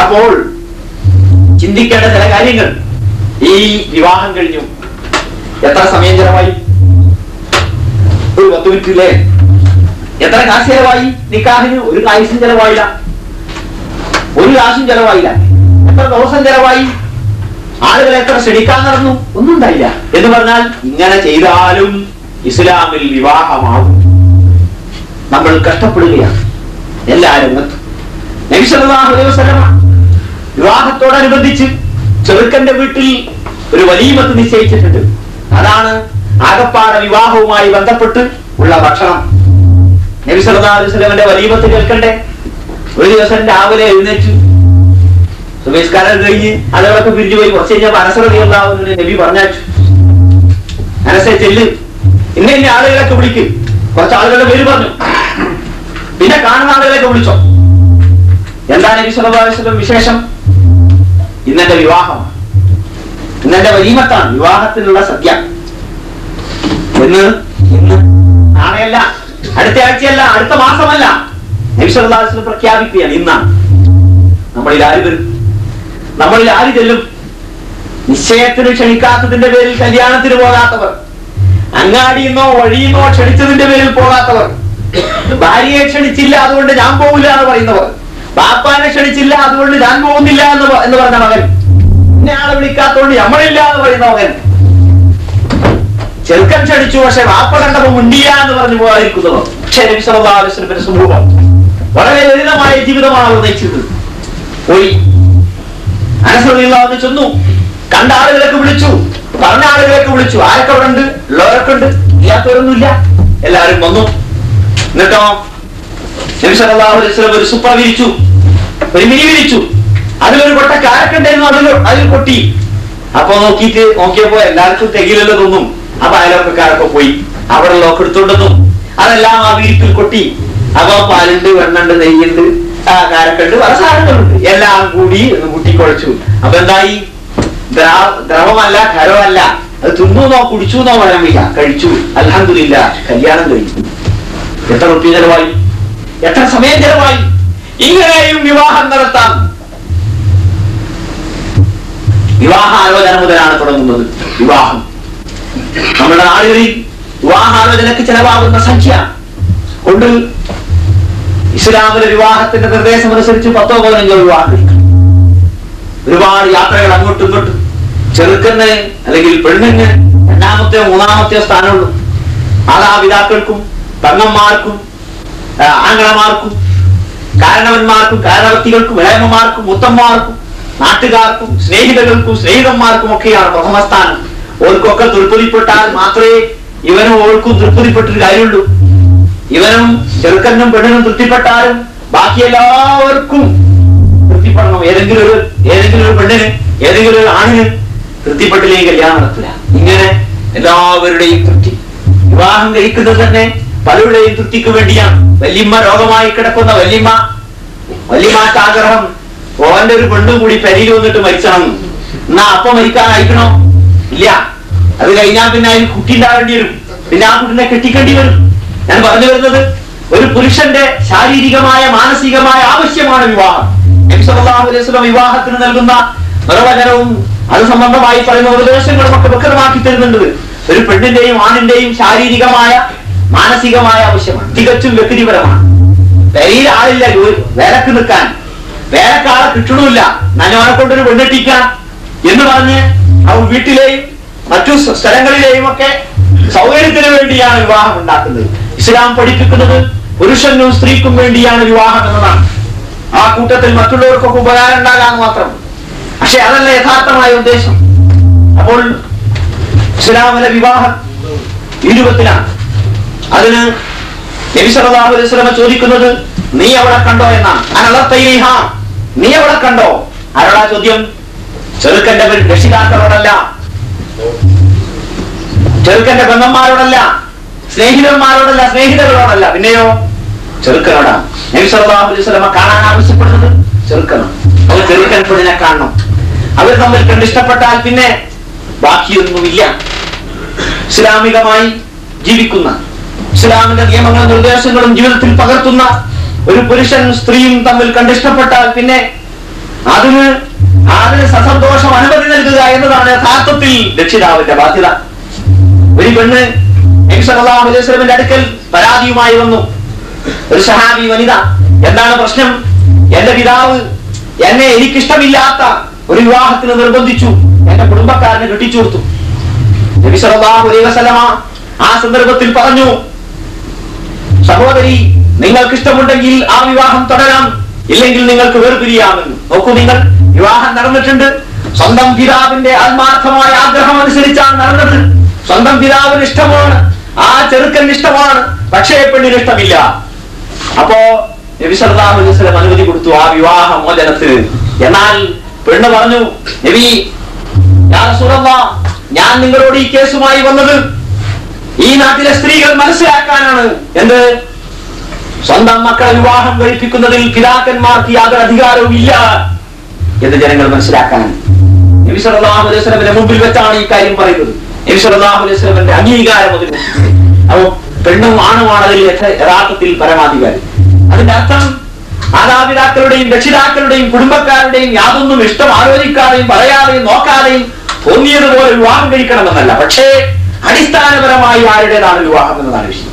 അപ്പോൾ ചിന്തിക്കേണ്ട ചില കാര്യങ്ങൾ. ഈ വിവാഹം കഴിഞ്ഞു എത്ര സമയം ചെലവായി? ഒരു 10 മിനിറ്റില്ലേ? എത്ര കാശ് ചെലവായി? നിക്കാഹിന് ഒരു കാശും ചെലവായില്ല, ഒരു കാശും ചെലവായില്ല. എത്ര ദിവസം ചെലവായി? ആളുകളെ എത്ര ക്ഷണിക്കാൻ നടന്നു? ഒന്നും ഉണ്ടായില്ല. എന്ന് പറഞ്ഞാൽ ഇങ്ങനെ ചെയ്താലും ഇസ്ലാമിൽ വിവാഹമാകും. നമ്മൾ കഷ്ടപ്പെടുകയാണ് എല്ലാ രംഗത്തും. നബി സല്ലല്ലാഹു അലൈഹി വസല്ലം വിവാഹത്തോടനുബന്ധിച്ച് ചെറുക്കന്റെ വീട്ടിൽ ഒരു വലീമത്ത് നിശ്ചയിച്ചിട്ടുണ്ട്. അതാണ് ആകപ്പാടെ വിവാഹവുമായി ബന്ധപ്പെട്ട് ഉള്ള ഭക്ഷണം. നബി സല്ലല്ലാഹു അലൈഹി വസല്ലമയുടെ വലീമത്ത് കേൾക്കണ്ടേ? ഒരു ദിവസം രാവിലെ എഴുന്നേറ്റ് സുബഹിസ്കാരം കഴിഞ്ഞ് ആളുകളൊക്കെ പിരിഞ്ഞു പോയി. കുറച്ച് കഴിഞ്ഞാൽ മനസ്സുണ്ടാവുന്നതിന് നബി പറഞ്ഞാച്ചു, മനസ്സെ ചെല്ല്, ഇന്ന ആളുകളൊക്കെ വിളിക്കും. കുറച്ച് ആളുകളുടെ പേര് പറഞ്ഞു. പിന്നെ കാണുന്ന ആളുകളൊക്കെ വിളിച്ചോ. എന്താ നബി സല്ലല്ലാഹു അലൈഹി വസല്ലം വിശേഷം? ഇന്നെന്റെ വിവാഹമാണ്, ഇന്നെന്റെ വലീമത്താണ്, വിവാഹത്തിനുള്ള സദ്യ. ഇന്ന് നാളെയല്ല, അടുത്ത ആഴ്ചയല്ല, അടുത്ത മാസമല്ല, നബി സല്ലല്ലാഹു അലൈഹി വസല്ലം പ്രഖ്യാപിക്കുകയാണ് ഇന്നാണ്. നമ്മളിൽ ആര് വരും? നമ്മളിൽ ആര് ചെല്ലും? നിശ്ചയത്തിന് ക്ഷണിക്കാത്തതിന്റെ പേരിൽ കല്യാണത്തിന് പോകാത്തവർ, അങ്ങാടിന്നോ വഴിയുന്നോ ക്ഷണിച്ചതിന്റെ പേരിൽ പോകാത്തവർ, ഭാര്യയെ ക്ഷണിച്ചില്ല അതുകൊണ്ട് ഞാൻ പോകില്ല എന്ന് പറയുന്നവർ, ബാപ്പാനെ ക്ഷണിച്ചില്ല അതുകൊണ്ട് ഞാൻ പോകുന്നില്ല എന്ന് പറഞ്ഞ മകൻ, ഇന്നയാളെ വിളിക്കാത്തതുകൊണ്ട് നമ്മളില്ല എന്ന് പറയുന്ന മകൻ, ചെറുക്കൻ ക്ഷണിച്ചു പക്ഷെ വാപ്പ കണ്ടപ്പോ മുണ്ടിയ എന്ന് പറഞ്ഞു പോകാതിരിക്കുന്നവർ. പക്ഷേ നബി സല്ലല്ലാഹു അലൈഹി വസല്ലം സമൂഹം വളരെ ലളിതമായ ജീവിതമാണ് നയിച്ചത്. പോയി അനസ് റളിയല്ലാഹു അൻഹു ചെന്നു, കണ്ട ആളുകളൊക്കെ വിളിച്ചു, പറഞ്ഞ ആളുകളൊക്കെ വിളിച്ചു. ആരൊക്കെ അവിടെ ഉണ്ട്? ഉള്ളവരൊക്കെ ഉണ്ട്, ഇല്ലാത്തവരൊന്നുമില്ല, എല്ലാവരും വന്നു. എന്നിട്ടോ നബി സല്ലല്ലാഹു അലൈഹി വസല്ലം ഒരു സുപ്ര വിരിച്ചു, ഒരു മിനി വിരിച്ചു. അതിലൊരു കൊട്ട കാരക്ക ഉണ്ടായിരുന്നു, അതിൽ കൊട്ടി. അപ്പൊ നോക്കിയപ്പോ എല്ലാവർക്കും തികയിലല്ലോ തോന്നും. അപ്പൊ അയൽവക്കക്കാരൊക്കെ പോയി അവിടെ ലോക്ക് എടുത്തോണ്ടെന്നും അതെല്ലാം ആ വീട്ടിൽ കൊട്ടി. അപ്പൊ പാലുണ്ട്, വെണ്ണുണ്ട്, നെയ്യുണ്ട്, കാരക്കുണ്ട്, പല സാധനങ്ങളുണ്ട്, എല്ലാം കൂടി കുട്ടിക്കുഴച്ചു. അപ്പൊ എന്തായി? ദ്രവമല്ല, ഖരമല്ല, അത് തിന്നൂന്നോ കുടിച്ചൂന്നോ വഴമില്ല, കഴിച്ചു. അൽഹംദുലില്ലാഹ്, കല്യാണം കഴിഞ്ഞു. എത്ര റുപ്യ ചെലവായി? എത്ര സമയം ചെലവായി? ഇങ്ങനെയും വിവാഹം നടത്താം. വിവാഹാലോചന മുതലാണ് തുടങ്ങുന്നത്. വിവാഹം നമ്മുടെ നാടുകളിൽ വിവാഹാലോചനക്ക് ചെലവാകുന്ന സംഖ്യ കൊണ്ട് ഇസ്ലാമിലെ വിവാഹത്തിന്റെ നിർദ്ദേശം അനുസരിച്ച് 10-15 വിവാഹം കഴിക്കും. ഒരുപാട് യാത്രകൾ അങ്ങോട്ടും ഇങ്ങോട്ടും. ചെറുക്കന് അല്ലെങ്കിൽ പെണ്ണിന് 2-മത്തെയോ 3-മത്തെയോ സ്ഥാനമുള്ളൂ. മാതാപിതാക്കൾക്കും പെങ്ങന്മാർക്കും ആംഗളമാർക്കും കാരണവന്മാർക്കും കാരണവത്തികൾക്കും ഇളയമ്മമാർക്കും മുത്തന്മാർക്കും നാട്ടുകാർക്കും സ്നേഹിതകൾക്കും സ്നേഹിതന്മാർക്കും ഒക്കെയാണ് പ്രഥമ സ്ഥാനം. ഓർക്കൊക്കെ തൃപ്തിപ്പെട്ടാൽ മാത്രമേ ഇവനും ഓൾക്കും തൃപ്തിപ്പെട്ടൊരു കാര്യമുള്ളൂ. ഇവനും ചെറുക്കനും പെണ്ണിനും തൃപ്തിപ്പെട്ടാലും ബാക്കി എല്ലാവർക്കും തൃപ്തിപ്പെടണം. ഏതെങ്കിലും ഒരു പെണ്ണിന്, ഏതെങ്കിലും ഒരു ആണിന് തൃപ്തിപ്പെട്ടില്ലെങ്കിൽ കല്യാണം നടത്തില്ല. ഇങ്ങനെ എല്ലാവരുടെയും തൃപ്തി. വിവാഹം കഴിക്കുന്നത് തന്നെ പലരുടെയും തൃപ്തിക്ക് വേണ്ടിയാണ്. വല്യമ്മ രോഗമായി കിടക്കുന്ന വല്യമ്മക്ക് ആഗ്രഹം ഓന്റെ ഒരു പെണ്ണും കൂടി പെരിയിൽ വന്നിട്ട് മരിച്ചണം. എന്നാ അപ്പൊ മരിക്കാൻ അയക്കണോ? ഇല്ല. അത് കഴിഞ്ഞാൽ പിന്നെ അതിന് കുട്ടി ഉണ്ടാകേണ്ടി വരും, പിന്നെ ആ കുട്ടിനെ കെട്ടിക്കേണ്ടി വരും. ഞാൻ പറഞ്ഞു വരുന്നത് ഒരു പുരുഷന്റെ ശാരീരികമായ മാനസികമായ ആവശ്യമാണ് വിവാഹം. നബി സല്ലല്ലാഹു അലൈഹി വസല്ലം വിവാഹത്തിന് നൽകുന്ന നിർവചനവും അത് സംബന്ധമായി പറയുന്ന ഉപദേശങ്ങളും ഒക്കെ വ്യക്തമാക്കി തരുന്നുണ്ട്. ഒരു പെണ്ണിന്റെയും ആണിന്റെയും ശാരീരികമായ മാനസികമായ ആവശ്യമാണ്, തികച്ചും വ്യക്തിപരമാണ്. പെരിയിൽ ആളില്ല വേലക്ക് നിൽക്കാൻ, വേലക്കാളെ കിട്ടണമില്ല, നനവനെ കൊണ്ടൊരു പെണ്ണെട്ടിക്കാൻ എന്ന് പറഞ്ഞ് അവൻ വീട്ടിലെയും മറ്റു സ്ഥലങ്ങളിലെയും ഒക്കെ സൗകര്യത്തിന് വേണ്ടിയാണ് വിവാഹം ഉണ്ടാക്കുന്നത്. ഇസ്ലാം പഠിപ്പിക്കുന്നത് പുരുഷനും സ്ത്രീക്കും വേണ്ടിയാണ് വിവാഹം എന്നതാണ്. ആ കൂട്ടത്തിൽ മറ്റുള്ളവർക്കൊക്കെ ഉപകാരം ഉണ്ടാകാൻ മാത്രം. പക്ഷെ അതല്ല യഥാർത്ഥമായ ഉദ്ദേശം. അപ്പോൾ ഇസ്ലാമിലെ വിവാഹം ഈ രൂപത്തിലാണ്. അതിന് നബി സല്ലല്ലാഹു അലൈഹി വസല്ലം ചോദിക്കുന്നത് നീ അവിടെ കണ്ടോ എന്നാണ്. അനളത്തൈഹ, നീ അവിടെ കണ്ടോ? ആരോടാ ചോദ്യം? ചെറുക്കന്റെ രക്ഷിതാക്കളോടല്ല, ചെറുക്കന്റെ പെങ്ങന്മാരോടല്ല, സ്നേഹിതന്മാരോടല്ല, സ്നേഹിതകളോടല്ല, പിന്നെയോ ചെറുക്കനോടാണ്. നബി സല്ലല്ലാഹു അലൈഹി വസല്ലം കാണാൻ ആവശ്യപ്പെടുന്നത് ചെറുക്കനാണ്. അവർ ചെറുക്കൻ പെണ്ണിനെ കാണണം. അവർ തമ്മിൽ കണ്ടിഷ്ടപ്പെട്ടാൽ പിന്നെ ബാക്കിയൊന്നുമില്ല. ഇസ്ലാമികമായി ജീവിക്കുന്ന, ഇസ്ലാമിക നിയമങ്ങളും നിർദ്ദേശങ്ങളും ജീവിതത്തിൽ പകർത്തുന്ന ഒരു പുരുഷനും സ്ത്രീയും തമ്മിൽ കണ്ടിഷ്ടപ്പെട്ടാൽ പിന്നെ അതിന് സസന്തോഷം അനുമതി നൽകുക എന്നതാണ് യഥാർത്ഥത്തിൽ രക്ഷിതാവിന്റെ ബാധ്യത. ഒരു പെണ്ണ് നബി സല്ലല്ലാഹു അലൈഹി വസല്ലമയുടെ അടുക്കൽ പരാതിയുമായി വന്നു. ഒരു സഹാബി വനിത, എന്താണ് പ്രശ്നം? എന്റെ പിതാവ് എന്നെ എനിക്കിഷ്ടമില്ലാത്ത ഒരു വിവാഹത്തിന് നിർബന്ധിച്ചു, എന്റെ കുടുംബക്കാരനെ കെട്ടിച്ചു കൊടുത്തു. നബി സല്ലല്ലാഹു അലൈഹി വസല്ലമ ആ സന്ദർഭത്തിൽ പറഞ്ഞു, സഹോദരി, നിങ്ങൾക്ക് ഇഷ്ടമുണ്ടെങ്കിൽ ആ വിവാഹം തുടരാം, ഇല്ലെങ്കിൽ നിങ്ങൾക്ക് വേർപിരിയാമെന്ന്. നോക്കൂ, നിങ്ങൾ വിവാഹം നടന്നിട്ടുണ്ട്, സ്വന്തം പിതാവിന്റെ ആത്മാർത്ഥമായ ആഗ്രഹം അനുസരിച്ചാണ് നടന്നത്. സ്വന്തം പിതാവിന് ഇഷ്ടമാണ്, ആ ചെറുക്കന് ഇഷ്ടമാണ്, പക്ഷേ പെണ്ണിന് ഇഷ്ടമില്ല. അപ്പോ നബി സല്ലല്ലാഹു അലൈഹി വസല്ലം അനുമതി കൊടുത്തു ആ വിവാഹ മോചനത്തിന്. എന്നാൽ പെണ്ണ് പറഞ്ഞു, നബി, യാ റസൂലല്ലാഹ്, ഞാൻ നിങ്ങളോട് ഈ കേസുമായി വന്നത് ഈ നാട്ടിലെ സ്ത്രീകൾ മനസ്സിലാക്കാനാണ്. എന്ത്? സ്വന്തം മക്കളെ വിവാഹം കഴിപ്പിക്കുന്നതിൽ പിതാക്കന്മാർക്ക് യാതൊരു അധികാരവും ഇല്ല എന്ന് ജനങ്ങൾ മനസ്സിലാക്കാനാണ്. നബി സല്ലല്ലാഹു അലൈഹി വസല്ലമിന്റെ മുമ്പിൽ വെച്ചാണ് ഈ കാര്യം പറയുന്നത്. നബി സല്ലല്ലാഹു അലൈഹി വസല്ലമിന്റെ അംഗീകാരം അതിന്. അപ്പോൾ പെണ്ണും ആണുമാണ് അതിൽ യഥാർത്ഥത്തിൽ പരമാധികാരി. അതിന്റെ അർത്ഥം മാതാപിതാക്കളുടെയും രക്ഷിതാക്കളുടെയും കുടുംബക്കാരുടെയും യാതൊന്നും ഇഷ്ടം ആലോചിക്കാതെയും പറയാതെയും നോക്കാതെയും തോന്നിയതുപോലെ വിവാഹം കഴിക്കണമെന്നല്ല. പക്ഷേ അടിസ്ഥാനപരമായി ആരുടേതാണ് വിവാഹം എന്നതാണ് വിഷയം.